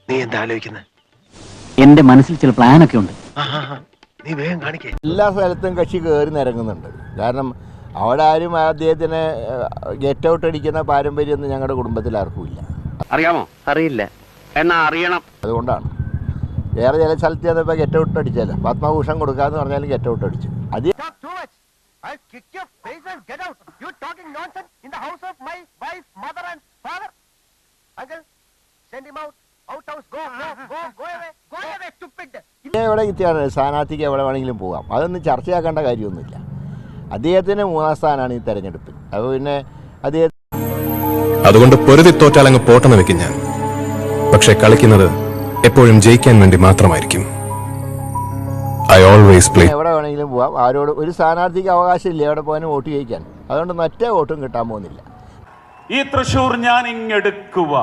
നീ എന്താ ആലോചിക്കുന്നത്? എന്റെ മനസ്സിൽ ചില പ്ലാനൊക്കെ ഉണ്ട്. നീ വേഗം കാണിക്കേ. എല്ലാ സ്ഥലത്തും കക്ഷി കയറി നിരങ്ങുന്നുണ്ട്. കാരണം അവിടെ ആരും അദ്ദേഹത്തിന് ഗെറ്റ് ഔട്ട് അടിക്കുന്ന പാരമ്പര്യമൊന്നും ഞങ്ങളുടെ കുടുംബത്തിൽ ആർക്കും ഇല്ല. അറിയാമോ? അറിയില്ല, എന്നാ അറിയണം. അതുകൊണ്ടാണ് വേറെ ചില സ്ഥലത്ത് ചെന്നപ്പോൾ ഗെറ്റ് ഔട്ട് അടിച്ചല്ല, പത്മഭൂഷൺ കൊടുക്കാന്ന് പറഞ്ഞാലും ഗെറ്റ് ഔട്ട് അടിച്ചു. അത് എവിടെ കിട്ടിയാണ് സ്ഥാനാർത്ഥിക്ക് എവിടെ വേണമെങ്കിലും പോകാം. അതൊന്നും ചർച്ചയാക്കേണ്ട കാര്യമൊന്നുമില്ല. അദ്ദേഹത്തിന് 3ാം സ്ഥാനമാണ് ഈ തെരഞ്ഞെടുപ്പിൽ. അപ്പോൾ പിന്നെ അതുകൊണ്ട് പൊരുതി തോറ്റാലങ്ങ് പോട്ടെന്ന് വെക്കും ഞാൻ. പക്ഷെ കളിക്കുന്നത് എപ്പോഴും ജയിക്കാൻ വേണ്ടി മാത്രമായിരിക്കും. I always play. എവിടെ വേണമെങ്കിലും പോകാം. ആരോട് ഒരു സ്ഥാനാർത്ഥിക്ക് അവകാശമില്ല എവിടെ പോകാനും വോട്ട് ചെയ്യിക്കാൻ. അതുകൊണ്ട് മറ്റേ വോട്ടും കിട്ടാൻ പോകുന്നില്ല. ഈ തൃശ്ശൂർ ഞാൻ ഇങ്ങെടുക്കുക.